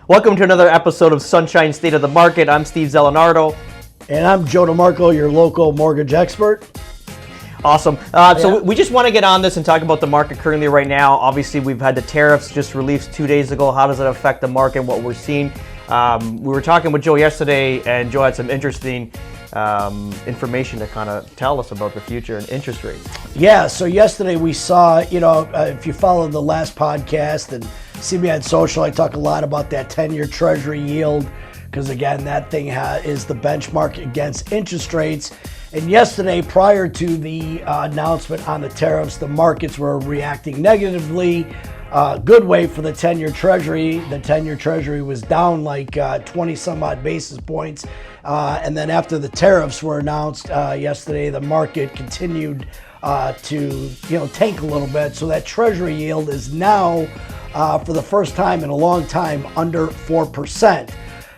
Welcome to another episode of Sunshine State of the Market. I'm Steve Zalunardo. And I'm Joe DeMarco, your local mortgage expert. Awesome. So we just want to get on this and talk about the market currently right now. Obviously, we've had the tariffs just released 2 days ago. How does it affect the market, what we're seeing? We were talking with Joe yesterday, and Joe had some interesting information to kind of tell us about the future and interest rates. Yeah, so yesterday we saw, if you followed the last podcast and see me on social, I talk a lot about that 10-year Treasury yield because, again, that thing is the benchmark against interest rates. And yesterday, prior to the announcement on the tariffs, the markets were reacting negatively. Good way for the 10-year Treasury. The 10-year Treasury was down like 20 some odd basis points. And then after the tariffs were announced yesterday, the market continued to tank a little bit. So that Treasury yield is now, for the first time in a long time, under 4%.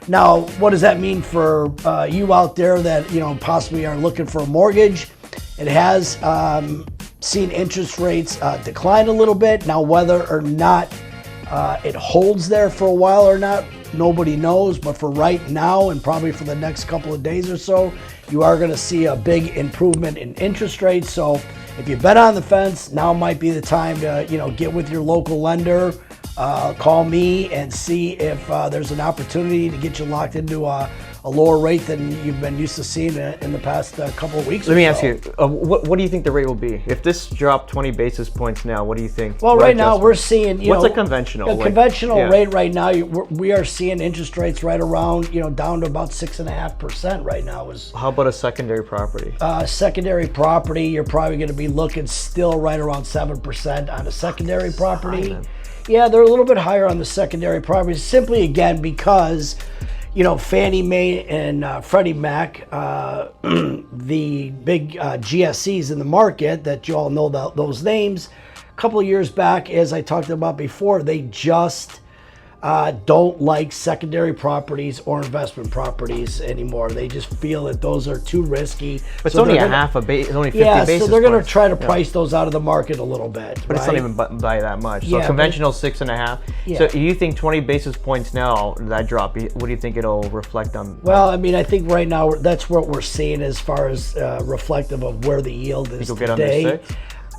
Now, what does that mean for you out there that possibly are looking for a mortgage? It has seen interest rates decline a little bit. Now, whether or not it holds there for a while or not, nobody knows. But for right now, and probably for the next couple of days or so, you are going to see a big improvement in interest rates. So if you've been on the fence, now might be the time to get with your local lender. Call me and see if there's an opportunity to get you locked into a lower rate than you've been used to seeing in the past couple of weeks. Let me ask you, what do you think the rate will be? If this dropped 20 basis points now, what do you think? Well, right now we're seeing, what's a conventional? A conventional rate right now, we are seeing interest rates right around, down to about 6.5% right now. How about a secondary property? Secondary property, you're probably going to be looking still right around 7% on a secondary property. Yeah, they're a little bit higher on the secondary properties, simply again because, Fannie Mae and Freddie Mac, the big GSEs in the market that you all know those names, a couple of years back, as I talked about before, they just don't like secondary properties or investment properties anymore. They just feel that those are too risky. But it's only it's only 50 basis points. So they're going to try to price those out of the market a little bit. But it's not even by that much. So conventional 6.5. Yeah. So you think 20 basis points now, that drop, what do you think it'll reflect on? Well, I think right now that's what we're seeing as far as reflective of where the yield is today. Get under 6?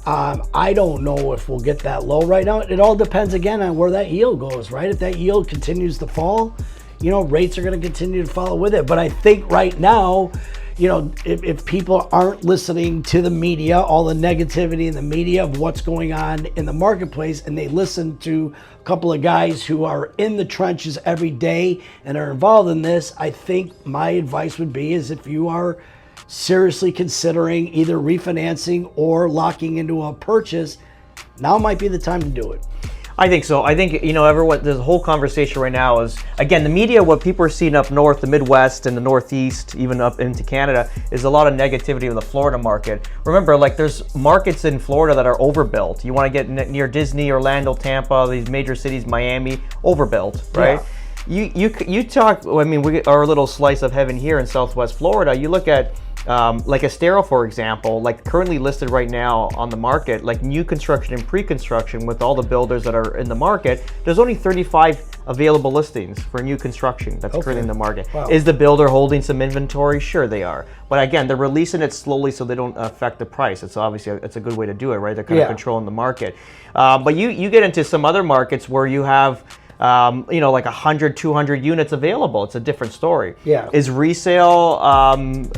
I don't know if we'll get that low right now. It all depends again on where that yield goes, right? If that yield continues to fall, rates are going to continue to follow with it. But I think right now, if people aren't listening to the media, all the negativity in the media of what's going on in the marketplace, and they listen to a couple of guys who are in the trenches every day and are involved in this, I think my advice would be is if you are seriously considering either refinancing or locking into a purchase, now might be the time to do it. I think so. I think, everyone, the whole conversation right now is, again, the media, what people are seeing up north, the Midwest and the Northeast, even up into Canada, is a lot of negativity of the Florida market. Remember, there's markets in Florida that are overbuilt. You want to get near Disney, Orlando, Tampa, these major cities, Miami, overbuilt, right? Yeah. You talk, we are a little slice of heaven here in Southwest Florida. You look at Estero, for example, currently listed right now on the market, new construction and pre-construction with all the builders that are in the market, there's only 35 available listings for new construction that's currently in the market. Wow. Is the builder holding some inventory? Sure they are. But again, they're releasing it slowly so they don't affect the price. It's obviously, it's a good way to do it, right? They're kind of controlling the market. But you get into some other markets where you have 100, 200 units available. It's a different story. Yeah. Is resale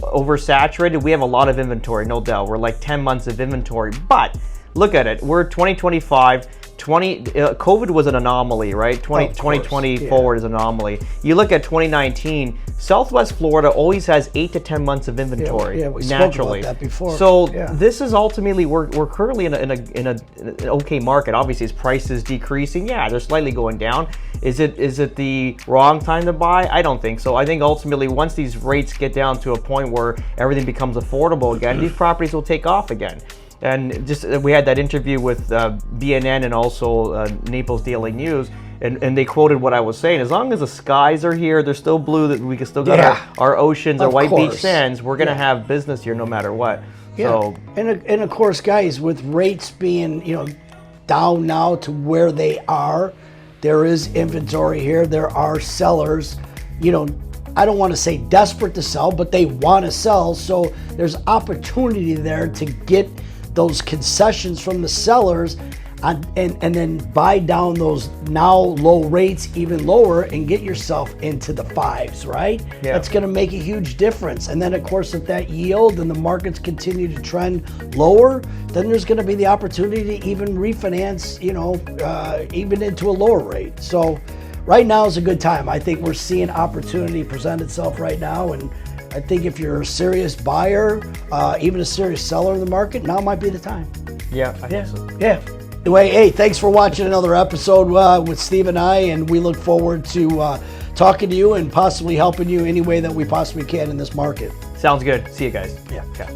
oversaturated? We have a lot of inventory, no doubt. We're 10 months of inventory. But look at it. We're 2025. COVID was an anomaly, right? 2020 forward is an anomaly. You look at 2019, Southwest Florida always has 8 to 10 months of inventory we naturally. Spoke about that before. So this is ultimately we're currently in an okay market. Obviously, as prices decreasing, they're slightly going down. Is it the wrong time to buy? I don't think so. I think ultimately once these rates get down to a point where everything becomes affordable again, these properties will take off again. And just we had that interview with BNN and also Naples Daily News, and they quoted what I was saying. As long as the skies are here, they're still blue, that we can still got our oceans, our white beach sands, we're going to have business here no matter what. Yeah. So, and of course, guys, with rates being down now to where they are, there is inventory here. There are sellers, you know, I don't want to say desperate to sell, but they want to sell. So there's opportunity there to get those concessions from the sellers and then buy down those now low rates even lower and get yourself into the 5s, right? Yeah. That's going to make a huge difference. And then, of course, if that yield and the markets continue to trend lower, then there's going to be the opportunity to even refinance, you know, even into a lower rate. So right now is a good time. I think we're seeing opportunity present itself right now. And I think if you're a serious buyer, even a serious seller in the market, now might be the time. Yeah, I think so. Yeah. Anyway, hey, thanks for watching another episode with Steve and I, and we look forward to talking to you and possibly helping you any way that we possibly can in this market. Sounds good. See you guys. Yeah. Okay.